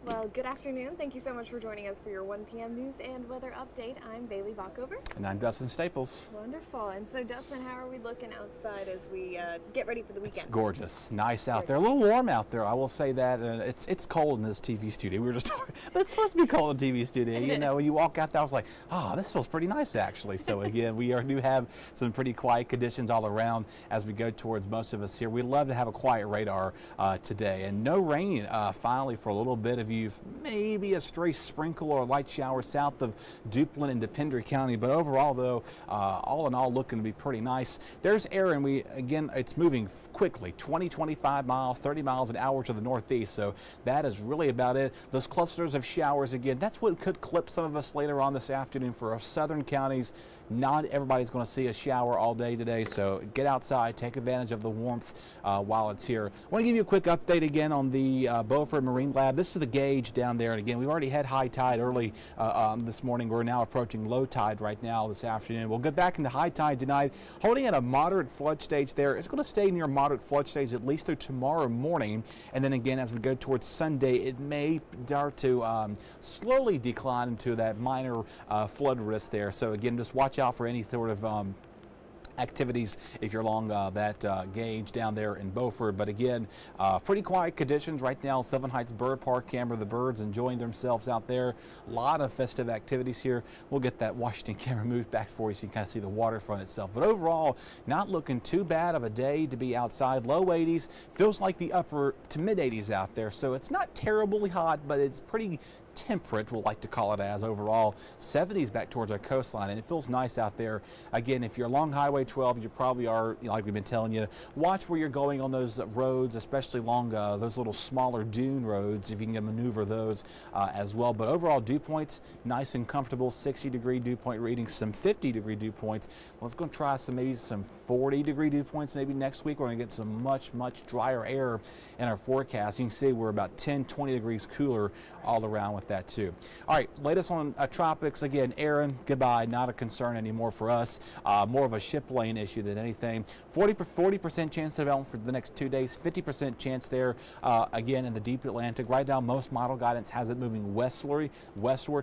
Well, good afternoon. Thank you so much for joining us for your 1 p.m. news and weather update. I'm Bailey Bockover. And I'm Dustin Staples. Wonderful. And so, Dustin, how are we looking outside as we get ready for the weekend? It's gorgeous. Nice out there. A little warm out there, I will say that. It's cold in this TV studio. We were just talking, but it's supposed to be cold in the TV studio. You know, when you walk out there, I was like, oh, this feels pretty nice, actually. So, again, do have some pretty quiet conditions all around as we go towards most of us here. We'd love to have a quiet radar today. And no rain, finally, for a little bit of you. Maybe a stray sprinkle or light shower south of Duplin and Depender County, but overall, though, all in all, looking to be pretty nice. There's air, and it's moving quickly, 20, 25 miles, 30 miles an hour to the northeast, so that is really about it. Those clusters of showers, again, that's what could clip some of us later on this afternoon for our southern counties. Not everybody's going to see a shower all day today, so get outside, take advantage of the warmth while it's here. I want to give you a quick update again on the Beaufort Marine Lab. This is the gauge down there, and again, we've already had high tide early this morning. We're now approaching low tide right now this afternoon. We'll get back into high tide tonight, holding at a moderate flood stage there. It's going to stay near moderate flood stage at least through tomorrow morning, and then again, as we go towards Sunday, it may start to slowly decline into that minor flood risk there. So again, just watch out for any sort of activities if you're along that gauge down there in Beaufort. But again, pretty quiet conditions right now. Seven Heights Bird Park camera, the birds enjoying themselves out there. A lot of festive activities here. We'll get that Washington camera moved back for you so you can kind of see the waterfront itself. But overall, not looking too bad of a day to be outside. Low 80s, feels like the upper to mid 80s out there. So it's not terribly hot, but it's pretty temperate, we'll like to call it as overall. 70s back towards our coastline, and it feels nice out there. Again, if you're along Highway 12, you probably are, like we've been telling you, watch where you're going on those roads, especially along those little smaller dune roads, if you can maneuver those as well. But overall, dew points, nice and comfortable. 60-degree dew point readings, some 50-degree dew points. Let's go try maybe some 40-degree dew points maybe next week. We're going to get some much drier air in our forecast. You can see we're about 10-20 degrees cooler all around with that too. All right, latest on tropics. Again, Aaron, goodbye. Not a concern anymore for us. More of a ship lane issue than anything. 40% chance of development for the next 2 days. 50% chance there again in the deep Atlantic. Right now, most model guidance has it moving westward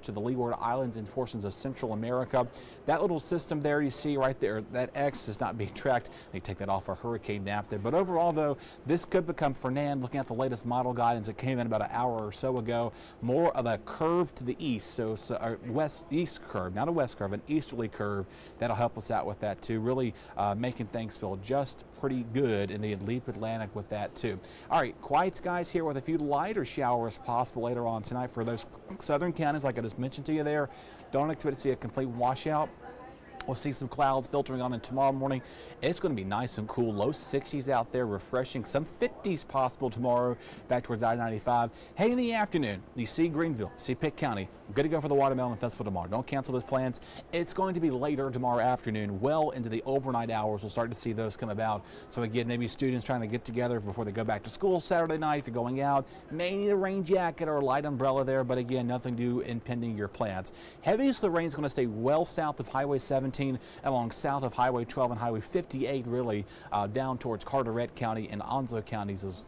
to the Leeward Islands and portions of Central America. That little system there you see right there, that X is not being tracked. They take that off our hurricane map there. But overall, though, this could become Fernand. Looking at the latest model guidance that came in about an hour or so ago, more of a curve to the east, so west-east curve, not a west curve, an easterly curve. That'll help us out with that too, really making things feel just pretty good in the deep Atlantic with that too. All right, quiet skies here with a few lighter showers possible later on tonight for those southern counties like I just mentioned to you there. Don't expect to see a complete washout. We'll see some clouds filtering on in tomorrow morning. It's going to be nice and cool. Low 60s out there, refreshing. Some 50s possible tomorrow back towards I-95. Hey, in the afternoon, you see Greenville, see Pitt County. Good to go for the Watermelon Festival tomorrow. Don't cancel those plans. It's going to be later tomorrow afternoon, well into the overnight hours. We'll start to see those come about. So again, maybe students trying to get together before they go back to school Saturday night. If you're going out, may need a rain jacket or a light umbrella there, but again, nothing to impeding your plans. Heaviest of the rain is going to stay well south of Highway 17. Along south of Highway 12 and Highway 58, really down towards Carteret County and Onslow counties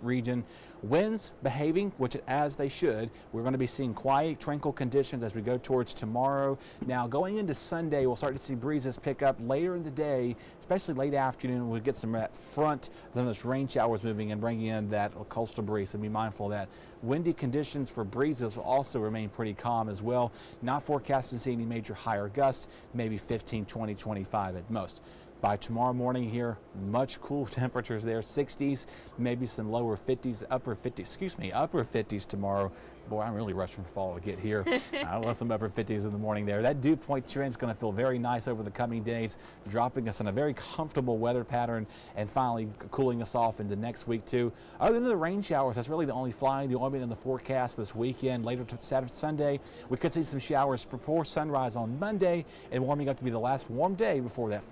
region. Winds behaving, which as they should. We're going to be seeing quiet, tranquil conditions as we go towards tomorrow. Now, going into Sunday, we'll start to see breezes pick up later in the day, especially late afternoon. We'll get some front, then those rain showers moving and bringing in that coastal breeze, so be mindful of that. Windy conditions for breezes will also remain pretty calm as well. Not forecasting to see any major higher gusts, maybe 15, 20, 25 at most. By tomorrow morning here, much cool temperatures there, 60s, maybe some lower 50s, upper 50s tomorrow. Boy, I'm really rushing for fall to get here. I want some upper 50s in the morning there. That dew point trend is going to feel very nice over the coming days, dropping us in a very comfortable weather pattern and finally cooling us off into next week too. Other than the rain showers, that's really the only being in the forecast this weekend. Later to Saturday, Sunday, we could see some showers before sunrise on Monday and warming up to be the last warm day before that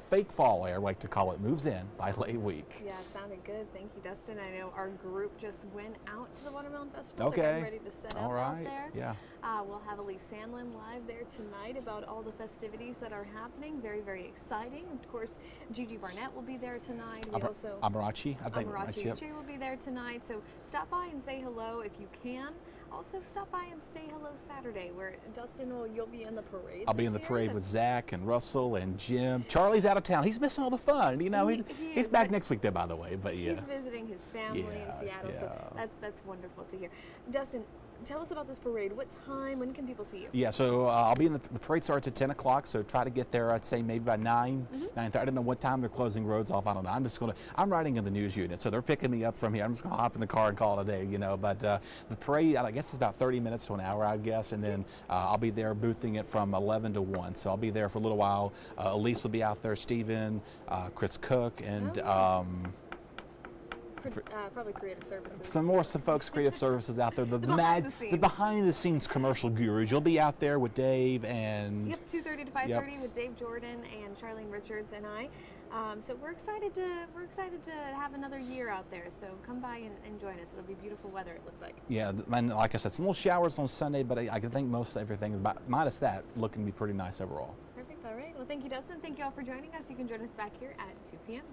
fake fall air, I like to call it, moves in by late week. Yeah, sounded good. Thank you, Dustin. I know our group just went out to the Watermelon Festival. Okay. They're ready to set All up right. out there. Yeah. We'll have Elise Sandlin live there tonight about all the festivities that are happening. Very, very exciting. Of course, Gigi Barnett will be there tonight. We also Amarachi, I think. Amarachi Yep. Uche will be there tonight. So stop by and say hello if you can. Also, stop by and say hello Saturday, where Dustin you'll be in the parade. I'll be in the parade with Zach and Russell and Jim. Charlie's out of town. He's missing all the fun. You know, he's back next week, though, by the way. But yeah, he's visiting his family in Seattle. So that's wonderful to hear. Dustin, tell us about this parade. What time? When can people see you? Yeah, so I'll be in the parade starts at 10 o'clock, so try to get there, I'd say maybe by 9, 9:30. I don't know what time they're closing roads off. I don't know. I'm riding in the news unit, so they're picking me up from here. I'm just going to hop in the car and call it a day, you know. But the parade, I guess it's about 30 minutes to an hour, I guess, and then I'll be there boothing it from 11 to 1. So I'll be there for a little while. Elise will be out there, Steven, Chris Cook, and probably creative services. some folks, creative services out there. The behind the scenes commercial gurus. You'll be out there with Dave and 2:30 to 5:30 with Dave Jordan and Charlene Richards and I. So we're excited to have another year out there. So come by and join us. It'll be beautiful weather. It looks like. Yeah, and like I said, some little showers on Sunday, but I can think most everything, minus that, looking to be pretty nice overall. Perfect. All right. Well, thank you, Dustin. Thank you all for joining us. You can join us back here at 2 p.m.